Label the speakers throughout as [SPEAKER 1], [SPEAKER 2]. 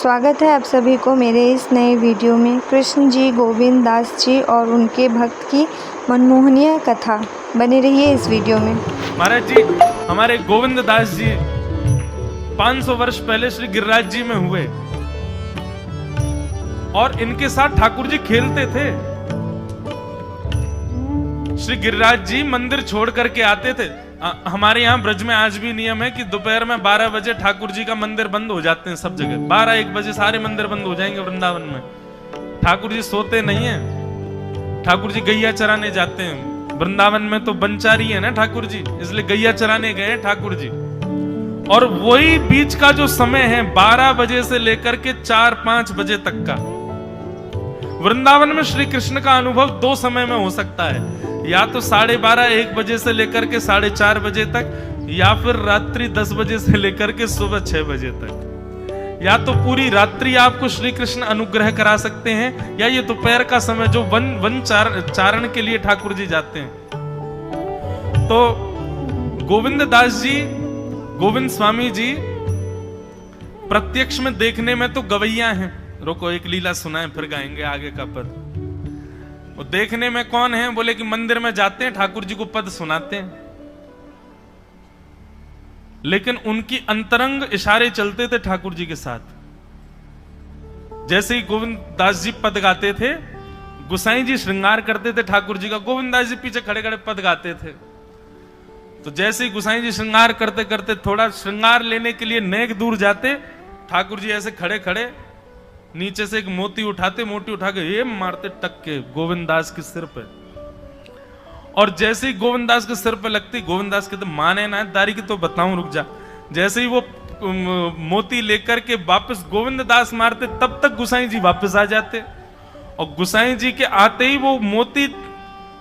[SPEAKER 1] स्वागत है आप सभी को मेरे इस नए वीडियो में। कृष्ण जी, गोविंद दास जी और उनके भक्त की मनमोहनीय कथा। बने रहिए इस वीडियो में।
[SPEAKER 2] महाराज जी, हमारे गोविंद दास जी 500 वर्ष पहले श्री गिरिराज जी में हुए और इनके साथ ठाकुर जी खेलते थे। श्री गिरिराज जी मंदिर छोड़ करके आते थे। हमारे यहाँ ब्रज में आज भी नियम है कि दोपहर में 12 बजे ठाकुर जी का मंदिर बंद हो जाते हैं। सब जगह 12-1 बजे सारे मंदिर बंद हो जाएंगे वृंदावन में। ठाकुर जी सोते नहीं है। ठाकुर जी गैया चराने जाते हैं। वृंदावन में तो बनचारी है ना ठाकुर जी, इसलिए गैया चराने गए ठाकुर जी। और वही बीच का जो समय है 12 बजे से लेकर के 4-5 बजे तक का, वृंदावन में श्री कृष्ण का अनुभव 2 समय में हो सकता है। या तो 12:30-1 बजे से लेकर के 4:30 बजे तक, या फिर रात्रि 10 बजे से लेकर के सुबह 6 बजे तक। या तो पूरी रात्रि आपको श्री कृष्ण अनुग्रह करा सकते हैं, या ये दोपहर का समय जो वन चारण के लिए ठाकुर जी जाते हैं। तो गोविंद दास जी, गोविंद स्वामी जी प्रत्यक्ष में देखने में तो गवैया हैं। रोको, एक लीला सुनाए फिर गाएंगे आगे का पद। वो देखने में कौन है? बोले कि मंदिर में जाते हैं, ठाकुर जी को पद सुनाते हैं, लेकिन उनकी अंतरंग इशारे चलते थे ठाकुर जी के साथ। जैसे ही गोविंद दास जी पद गाते थे, गुसाई जी श्रृंगार करते थे ठाकुर जी का, गोविंद दास जी पीछे खड़े खड़े पद गाते थे। तो जैसे ही गुसाई जी श्रृंगार करते करते थोड़ा श्रृंगार लेने के लिए नेक दूर जाते, ठाकुर जी ऐसे खड़े खड़े नीचे से एक मोती उठाते, मोती उठा के ये मारते टक के गोविंद दास के सिर पे। और जैसे ही गोविंद दास के सिर पे लगती, गोविंद दास कहते माने ना दारी की तो बताऊं, रुक जा। जैसे ही वो मोती लेकर के वापस गोविंद दास मारते, तब तक गुसाई जी वापस आ जाते। और गुसाई जी के आते ही वो मोती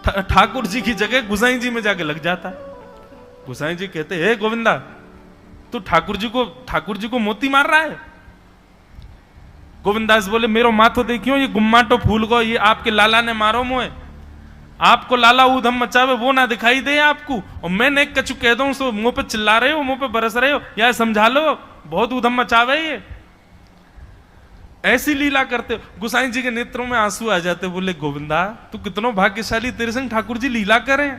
[SPEAKER 2] ठाकुर जी की जगह गुसाई जी में जाके लग जाता। गुसाई जी कहते हे गोविंदा, तू ठाकुर जी को मोती मार रहा है? गोविंदास बोले मेरो माथो देखियो, ये गुम्माटो फूल को ये आपके लाला ने मारो मोए। आपको लाला ऊधम मचावे वो ना दिखाई दे आपको, और मैं नेक कछु कह दूं सो मुंह पे चिल्ला रहे हो, मुंह पे बरस रहे हो, या समझा लो बहुत ऊधम मचावे ये। ऐसी लीला करते। गुसाई जी के नेत्रों में आंसू आ जाते। बोले गोविंदा तू कितनो भाग्यशाली, तेरे संग ठाकुर जी लीला करें।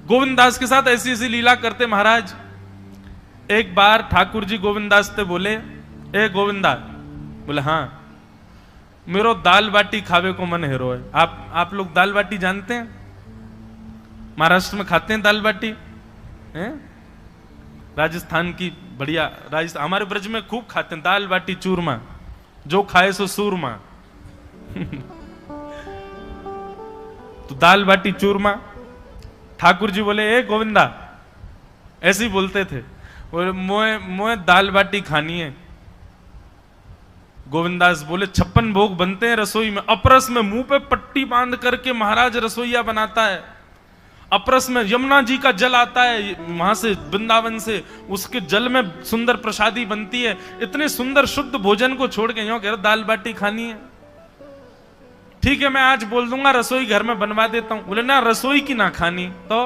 [SPEAKER 2] गोविंदास के साथ ऐसी ऐसी लीला करते महाराज। एक बार ठाकुर जी गोविंदास से बोले ए गोविंदा, बोले हाँ मेरो दाल बाटी खावे को मन हेरो है। आप लोग दाल बाटी जानते हैं? महाराष्ट्र में खाते हैं दाल बाटी हैं? राजस्थान की बढ़िया, राजस्थान हमारे ब्रज में खूब खाते हैं दाल बाटी चूरमा, जो खाए सो सूरमा। तो दाल बाटी चूरमा ठाकुर जी बोले ए गोविंदा, ऐसे ही बोलते थे, बोले मोए दाल बाटी खानी है। गोविंदास बोले 56 भोग बनते हैं रसोई में। अपरस में मुंह पे पट्टी बांध करके महाराज रसोईया बनाता है। अपरस में यमुना जी का जल आता है वहां से, वृंदावन से, उसके जल में सुंदर प्रसादी बनती है। इतने सुंदर शुद्ध भोजन को छोड़ के यूं कह रहे दाल बाटी खानी है। ठीक है मैं आज बोल दूंगा रसोई घर में बनवा देता हूं। बोले ना रसोई की ना खानी तो?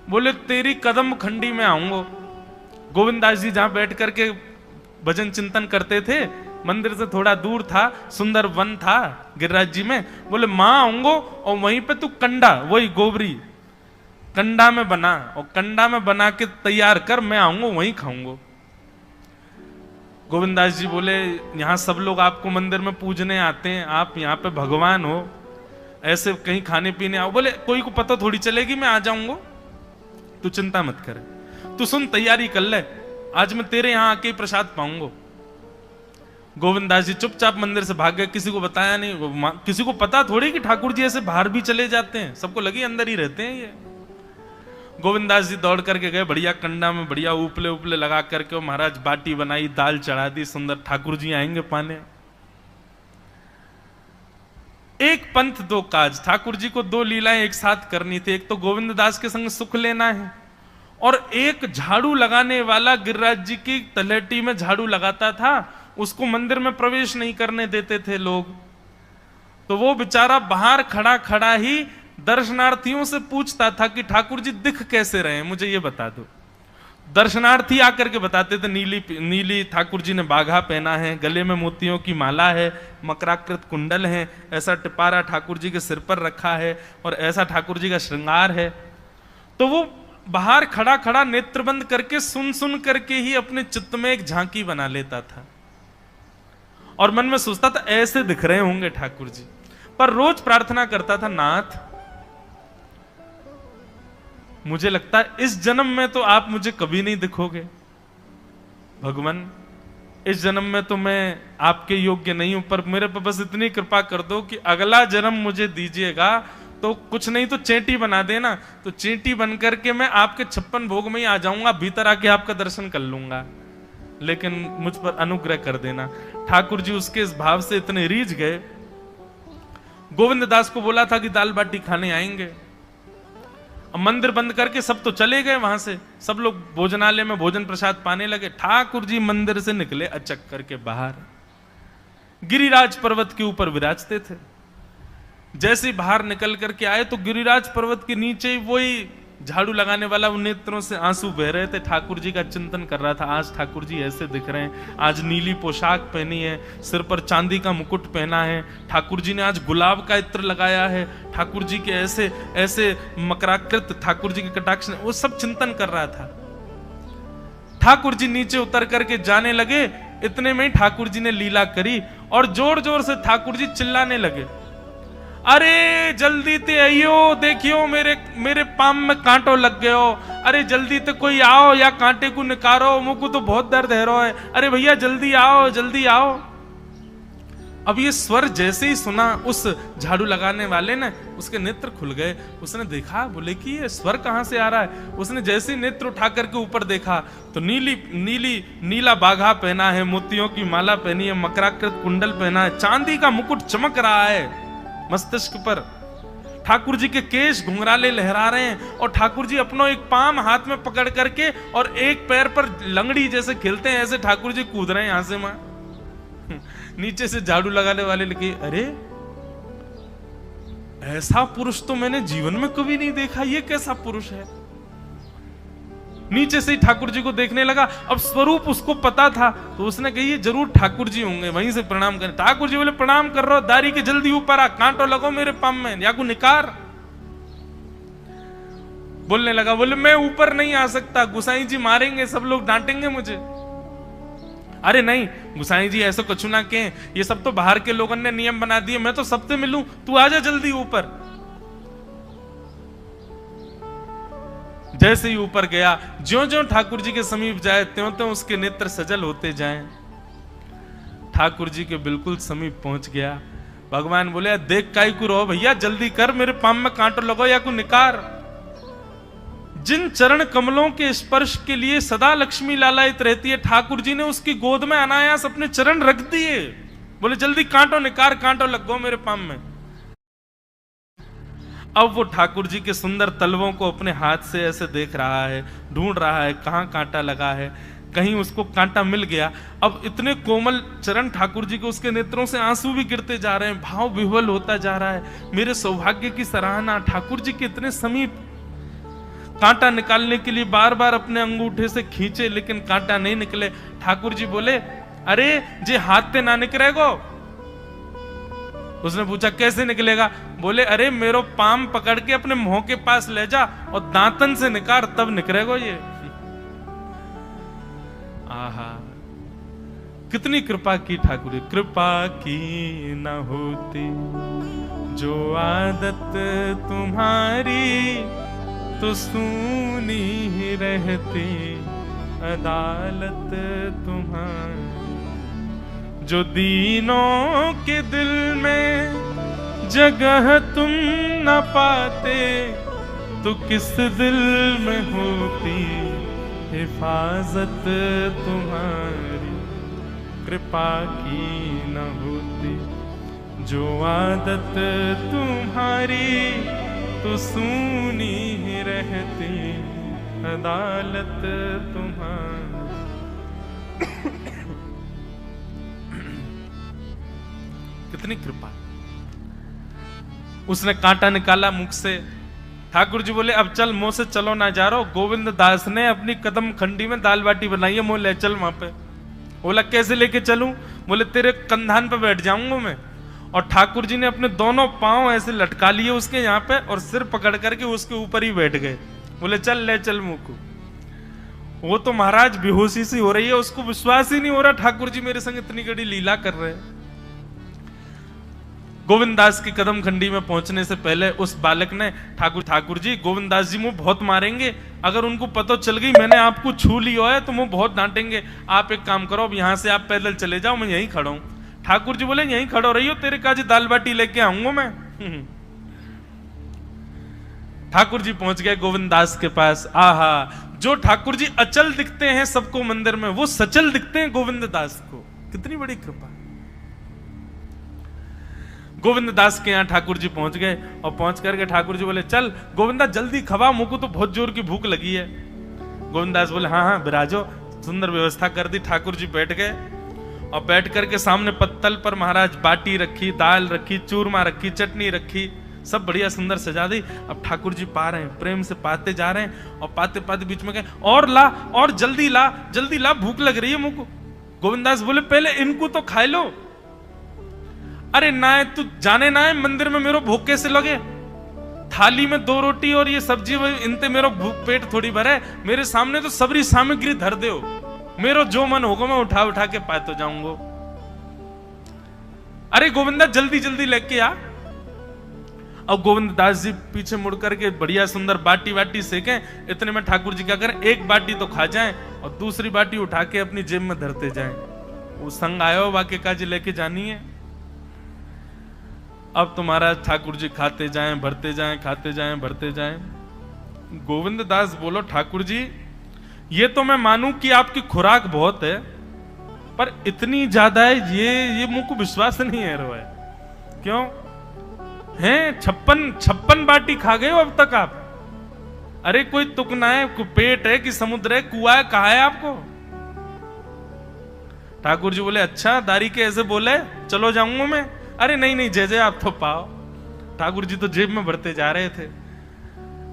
[SPEAKER 2] बोले तेरी कदम खंडी में आऊंगा। गोविंदास जी जहां बैठ करके भजन चिंतन करते थे, मंदिर से थोड़ा दूर था, सुंदर वन था गिरिराज जी में। बोले मां आऊंगो और वहीं पे तू कंडा, वही गोबरी कंडा में बना, और कंडा में बना के तैयार कर, मैं आऊंगा वहीं खाऊंगा। गोविंदास जी बोले यहां सब लोग आपको मंदिर में पूजने आते हैं, आप यहाँ पे भगवान हो, ऐसे कहीं खाने पीने आओ। बोले कोई को पता थोड़ी चलेगी, मैं आ जाऊंगा, तू चिंता मत करे, तू सुन तैयारी कर ले, आज मैं तेरे यहां आके प्रसाद पाऊंगा। गोविंदास जी चुपचाप मंदिर से भाग गए, किसी को बताया नहीं। किसी को पता थोड़ी कि ठाकुर जी ऐसे बाहर भी चले जाते हैं, सबको लगी अंदर ही रहते हैं ये। गोविंदास जी दौड़ करके गए, बढ़िया कंडा में बढ़िया उपले उपले लगा करके महाराज बाटी बनाई, दाल चढ़ा दी, सुंदर ठाकुर जी आएंगे पाने। एक पंथ दो काज, ठाकुर जी को 2 लीलाएं एक साथ करनी थी। एक तो गोविंद दास के संग सुख लेना है, और एक झाड़ू लगाने वाला गिरिराज जी की तलहटी में झाड़ू लगाता था, उसको मंदिर में प्रवेश नहीं करने देते थे लोग। तो वो बेचारा बाहर खड़ा खड़ा ही दर्शनार्थियों से पूछता था कि ठाकुर जी दिख कैसे रहे हैं, मुझे ये बता दो। दर्शनार्थी आकर के बताते थे नीली ठाकुर जी ने बाघा पहना है, गले में मोतियों की माला है, मकराकृत कुंडल है, ऐसा टिपारा ठाकुर जी के सिर पर रखा है और ऐसा ठाकुर जी का श्रृंगार है। तो वो बाहर खड़ा खड़ा नेत्र बंद करके सुन सुन करके ही अपने चित्त में एक झांकी बना लेता था और मन में सोचता था ऐसे दिख रहे होंगे ठाकुर जी। पर रोज प्रार्थना करता था, नाथ मुझे लगता है इस जन्म में तो आप मुझे कभी नहीं दिखोगे, भगवान इस जन्म में तो मैं आपके योग्य नहीं हूं, पर मेरे पर बस इतनी कृपा कर दो कि अगला जन्म मुझे दीजिएगा तो कुछ नहीं तो चेंटी बना देना, तो चेंटी बन करके मैं आपके 56 भोग में ही आ जाऊंगा, भीतर आके आपका दर्शन कर लूंगा, लेकिन मुझ पर अनुग्रह कर देना। ठाकुर जी उसके इस भाव से इतने रीझ गए। गोविंद दास को बोला था कि दाल बाटी खाने आएंगे, अब मंदिर बंद करके सब तो चले गए वहां से, सब लोग भोजनालय में भोजन प्रसाद पाने लगे। ठाकुर जी मंदिर से निकले अचक करके बाहर, गिरिराज पर्वत के ऊपर विराजते थे। जैसे ही बाहर निकल करके आए तो गिरिराज पर्वत के नीचे ही वही झाड़ू लगाने वाला उन नेत्रों से आंसू बह रहे थे। ठाकुर जी का चिंतन कर रहा था, आज ठाकुर जी ऐसे दिख रहे हैं, आज नीली पोशाक पहनी है, सिर पर चांदी का मुकुट पहना है, ठाकुर जी ने आज गुलाब का इत्र लगाया है, ठाकुर जी के ऐसे ऐसे मकराकृत ठाकुर जी के कटाक्ष, वो सब चिंतन कर रहा था। ठाकुर जी नीचे उतर करके जाने लगे, इतने में ही ठाकुर जी ने लीला करी और जोर जोर से ठाकुर जी चिल्लाने लगे, अरे जल्दी ते आइयो, देखियो मेरे पाम में कांटो लग गयो, अरे जल्दी ते कोई आओ या कांटे को निकारो, मुझको तो बहुत दर्द है रो है, अरे भैया जल्दी आओ जल्दी आओ। अब ये स्वर जैसे ही सुना उस झाड़ू लगाने वाले ने, उसके नेत्र खुल गए। उसने देखा, बोले कि ये स्वर कहां से आ रहा है। उसने जैसे ही नेत्र उठा करके ऊपर देखा तो नीला बाघा पहना है, मोतियों की माला पहनी है, मकराकृत कुंडल पहना है, चांदी का मुकुट चमक रहा है मस्तिष्क पर, ठाकुर जी के केश घुंघराले लहरा रहे हैं और ठाकुर जी अपनो एक पाम हाथ में पकड़ करके और एक पैर पर लंगड़ी जैसे खेलते हैं ऐसे ठाकुर जी कूद रहे हैं यहां से वहां। नीचे से झाड़ू लगाने वाले लिखे, अरे ऐसा पुरुष तो मैंने जीवन में कभी नहीं देखा, ये कैसा पुरुष है। नीचे से ही ठाकुर जी को देखने लगा। अब स्वरूप उसको पता था तो उसने कही ये जरूर ठाकुर जी होंगे, वहीं से प्रणाम करें। ठाकुर जी बोले प्रणाम कर रहा हूं, दारी के जल्दी ऊपर आ, कांटो लगो मेरे पाम में या को निकार। बोलने लगा, बोले मैं ऊपर नहीं आ सकता, गुसाई जी मारेंगे, सब लोग डांटेंगे मुझे। अरे नहीं गुसाई जी ऐसा कुछ ना कहें, ये सब तो बाहर के लोगों ने नियम बना दिए, मैं तो सबसे मिलूं, तू आजा जल्दी ऊपर। जैसे ही ऊपर गया, ज्यों-ज्यों ठाकुर जी के समीप जाए त्यों-त्यों उसके नेत्र सजल होते जाएं। ठाकुर जी के बिल्कुल समीप पहुंच गया। भगवान बोले, देख काई को रो भैया, जल्दी कर, मेरे पाम में कांटो लगो या को निकार। जिन चरण कमलों के स्पर्श के लिए सदा लक्ष्मी लालायित रहती है, ठाकुर जी ने उसकी गोद में अनायास अपने चरण रख दिए। बोले जल्दी कांटो निकार, कांटो लगो मेरे पाम में। अब वो ठाकुर जी के सुंदर तलवों को अपने हाथ से ऐसे देख रहा है, ढूंढ रहा है कहां कांटा लगा है। कहीं उसको कांटा मिल गया। अब इतने कोमल चरण ठाकुर जी के, उसके नेत्रों से आंसू भी गिरते जा रहे हैं, भाव विह्वल होता जा रहा है। मेरे सौभाग्य की सराहना, ठाकुर जी के इतने समीप। कांटा निकालने के लिए बार बार अपने अंगूठे से खींचे लेकिन कांटा नहीं निकले। ठाकुर जी बोले, अरे जे हाथ से ना निकलेगो। उसने पूछा कैसे निकलेगा? बोले अरे मेरो पाम पकड़ के अपने मुंह के पास ले जा और दांतन से निकाल, तब निकलेगो ये। आहा, कितनी कृपा की ठाकुर जी। कृपा की न होती जो आदत तुम्हारी, तो सूनी ही रहती अदालत तुम्हारी। जो दीनों के दिल में जगह तुम न पाते, तो किस दिल में होती हिफाजत तुम्हारी। कृपा की न होती जो आदत तुम्हारी, तो सूनी ही रहती अदालत तुम्हारी। कितनी कृपा। उसने कांटा निकाला मुख से, ठाकुर जी बोले अब चल, मुंह से चलो ना जा रहा। गोविंद दास ने अपनी कदम खंडी में दाल बाटी बनाई है, मुंह ले चल वहां पे। बोला कैसे लेके चलूं? बोले तेरे कंधान पे बैठ जाऊंगा मैं। और ठाकुर जी ने अपने दोनों पांव ऐसे लटका लिए उसके यहाँ पे और सिर पकड़ करके उसके ऊपर ही बैठ गए। बोले चल ले चल मुंह को। वो तो महाराज बेहोशी सी हो रही है, उसको विश्वास ही नहीं हो रहा ठाकुर जी मेरे संग इतनी बड़ी लीला कर रहे हैं। गोविंद दास की कदम खंडी में पहुंचने से पहले उस बालक ने ठाकुर जी गोविंद दास जी मुंह बहुत मारेंगे, अगर उनको पता चल गई मैंने आपको छू लिया है तो मुंह बहुत डांटेंगे। आप एक काम करो, अब यहां से आप पैदल चले जाओ, मैं यहीं खड़ा हूं। ठाकुर जी बोले यहीं खड़ो रही हो, तेरे काजी दाल बाटी लेके आऊंगा मैं। ठाकुर जी पहुंच गए गोविंद दास के पास। आहा, जो ठाकुर जी अचल दिखते हैं सबको मंदिर में, वो सचल दिखते हैं गोविंद दास को। कितनी बड़ी कृपा। गोविंद दास के यहाँ ठाकुर जी पहुंच गए और पहुंच करके ठाकुर जी बोले चल गोविंदा जल्दी खवा, मुझको तो बहुत जोर की भूख लगी है। गोविंद दास बोले हाँ हाँ बिराजो। सुंदर व्यवस्था कर दी। ठाकुर जी बैठ गए और बैठ करके सामने पत्तल पर महाराज बाटी रखी, दाल रखी, चूरमा रखी, चटनी रखी, सब बढ़िया सुंदर सजा दी। अब ठाकुर जी पा रहे हैं, प्रेम से पाते जा रहे हैं और पाते पाते बीच में कहे और ला, और जल्दी ला, भूख लग रही है मुझको। गोविंद दास बोले पहले इनको तो खाए लो। अरे ना तू जाने ना है मंदिर में मेरो भूख कैसे लगे? थाली में 2 रोटी और ये सब्जी, इनते मेरो भूख पेट थोड़ी भरे। मेरे सामने तो सबरी सामग्री धर दो, मेरो जो मन होगा मैं उठा उठा के पाते जाऊंगा। अरे गोविंदा जल्दी जल्दी लेके आ। अब गोविंद दास जी पीछे मुड़ करके बढ़िया सुंदर बाटी वाटी सेके। इतने में ठाकुर जी क्या करें, एक बाटी तो खा जाएं और दूसरी बाटी उठा के अपनी जेब में धरते जाएं। वो संग आयो वाके काजी लेके जानी है। अब तुम्हारा ठाकुर जी खाते जाएं भरते जाएं, खाते जाएं भरते जाएं। गोविंद दास बोलो ठाकुर जी ये तो मैं मानूं कि आपकी खुराक बहुत है, पर इतनी ज्यादा है ये मुझको विश्वास नहीं है रहा है। क्यों हैं? 56 बाटी खा गए हो अब तक आप? अरे कोई तुक ना है, पेट है कि समुद्र है, कुआ है, कहा है आपको? ठाकुर जी बोले अच्छा दारी के ऐसे बोले, चलो जाऊंगा मैं। अरे नहीं जय आप तो पाओ। ठाकुर जी तो जेब में भरते जा रहे थे।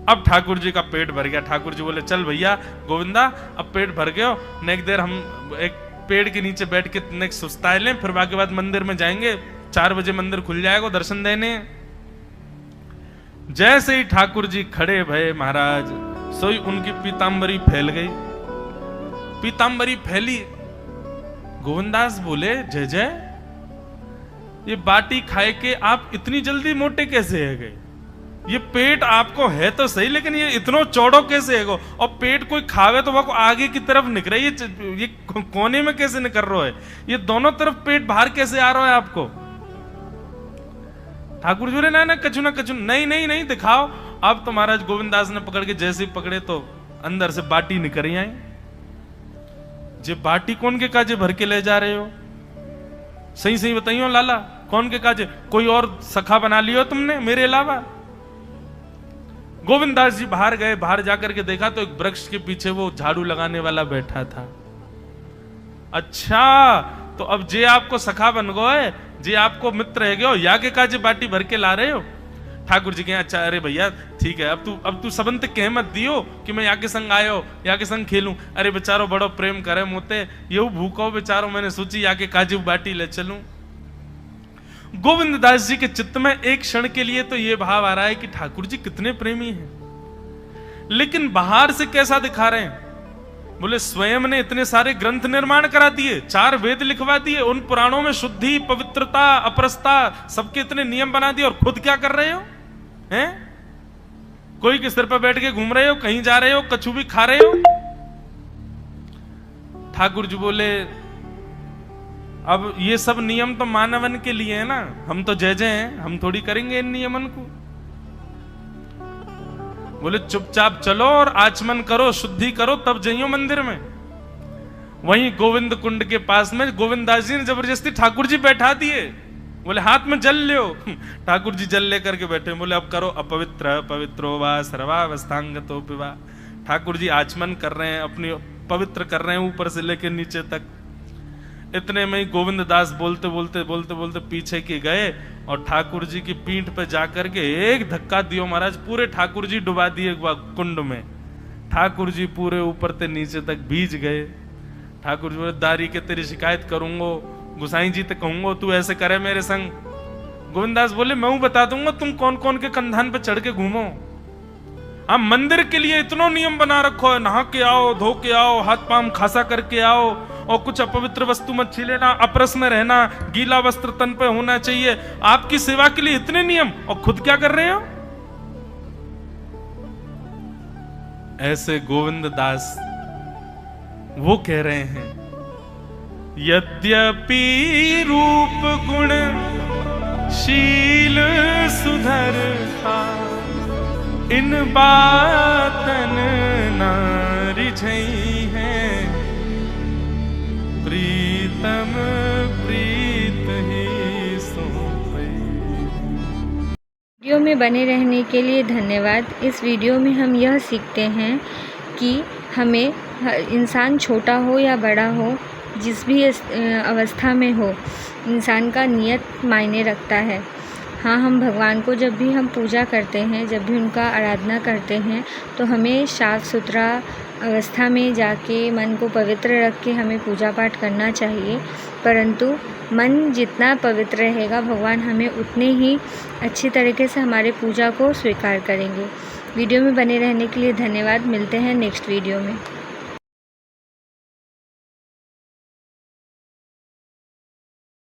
[SPEAKER 2] अब ठाकुर जी का पेट भर गया। ठाकुर जी बोले चल भैया गोविंदा अब पेट भर गयो, नेक देर हम एक पेड़ के नीचे बैठ के नेक सुस्ताए लें, फिर बाकी बाद मंदिर में जाएंगे। 4 बजे मंदिर खुल जाएगा दर्शन देने। जैसे ही ठाकुर जी खड़े भये महाराज, सोई उनकी पीतांबरी फैल गई। पीतांबरी फैली। गोविंदास बोले जय ये बाटी खाए के आप इतनी जल्दी मोटे कैसे है गए? ये पेट आपको है तो सही, लेकिन ये इतना चौड़ो कैसे है गो? और पेट कोई खावे तो वो आगे की तरफ निकले, ये कोने में कैसे निकल रहा है? ये दोनों तरफ पेट बाहर कैसे आ रहा है आपको? ठाकुर जी बोले ना कछु नहीं दिखाओ। अब तो महाराज गोविंदास ने पकड़ के जैसे ही पकड़े तो अंदर से बाटी निकल आई। जे बाटी कौन के काजे भर के ले जा रहे हो? सही बताइयो लाला, कौन के काजे? कोई और सखा बना लियो तुमने मेरे अलावा? गोविंद दास जी बाहर गए। बाहर जाकर के देखा तो एक वृक्ष के पीछे वो झाड़ू लगाने वाला बैठा था। अच्छा तो अब जे आपको सखा बन गए, जे आपको मित्र है गयो, या के काजे बाटी भर के ला रहे हो? ठाकुर जी कहे अच्छा अरे भैया ठीक है, अब तू सबंत कह मत दियो कि मैं या के संग आयो, या के संग खेलूं। अरे बेचारो बड़ो प्रेम करे मोते, ये भूखो बेचारो, मैंने सोची या के काजू बाटी ले चलूं। गोविंद दास जी के चित्त में एक क्षण के लिए तो ये भाव आ रहा है कि ठाकुर जी कितने प्रेमी हैं, लेकिन बाहर से कैसा दिखा रहे हैं? बोले स्वयं ने इतने सारे ग्रंथ निर्माण करा दिए, 4 वेद लिखवा दिए, उन पुराणों में शुद्धि, पवित्रता, अपरसता सबके इतने नियम बना दिए, और खुद क्या कर रहे हो? हैं? कोई के सिर पर बैठ के घूम रहे हो, कहीं जा रहे हो, कछु भी खा रहे हो? ठाकुर जी बोले अब ये सब नियम तो मानवन के लिए है ना, हम तो जय हैं, हम थोड़ी करेंगे इन नियमन को। बोले चुपचाप चलो और आचमन करो, शुद्धि करो, तब जाइयो मंदिर में। वहीं गोविंद कुंड के पास में गोविंद दास जी ने जबरदस्ती ठाकुर जी बैठा दिए। बोले हाथ में जल लो। ठाकुर जी जल लेकर के बैठे। बोले अब करो अपवित्र पवित्रो वा सर्वावस्थांगतो पिवा। ठाकुर जी आचमन कर रहे हैं, अपनी पवित्र कर रहे हैं ऊपर से लेकर नीचे तक। इतने में ही गोविंद दास बोलते बोलते पीछे की गए और ठाकुर जी की पीठ पे जाकर के एक धक्का दियो महाराज, पूरे ठाकुर जी डुबा दिए कुंड में। ठाकुर जी पूरे ऊपर से नीचे तक भीज गए। ठाकुर जी बोले, दारी के तेरी शिकायत करूंगो, गुसाई जी तक कहूंगो तू ऐसे करे मेरे संग। गोविंदास बोले, मैं बता दूंगा तुम कौन कौन के कंधान पे चढ़ के घूमो। आप मंदिर के लिए इतना नियम बना रखो है, नहा के आओ, धो के आओ, हाथ पांव खासा करके आओ, और कुछ अपवित्र वस्तु मत छीलेना, अपरस में रहना, गीला वस्त्र तन पे होना चाहिए। आपकी सेवा के लिए इतने नियम, और खुद क्या कर रहे हो? ऐसे गोविंद दास वो कह रहे हैं, यद्यपि रूप गुण शील सुधर था, इन बातन नारी झई है, प्रीतम प्रीत ही सो पई।
[SPEAKER 1] वीडियो में बने रहने के लिए धन्यवाद। इस वीडियो में हम यह सीखते हैं कि हमें इंसान छोटा हो या बड़ा हो, जिस भी अवस्था में हो, इंसान का नियत मायने रखता है। हाँ, हम भगवान को जब भी हम पूजा करते हैं, जब भी उनका आराधना करते हैं, तो हमें साफ़ सुथरा अवस्था में जाके मन को पवित्र रख के हमें पूजा पाठ करना चाहिए। परंतु मन जितना पवित्र रहेगा, भगवान हमें उतने ही अच्छी तरीके से हमारे पूजा को स्वीकार करेंगे। वीडियो में बने रहने के लिए धन्यवाद। मिलते हैं नेक्स्ट वीडियो में।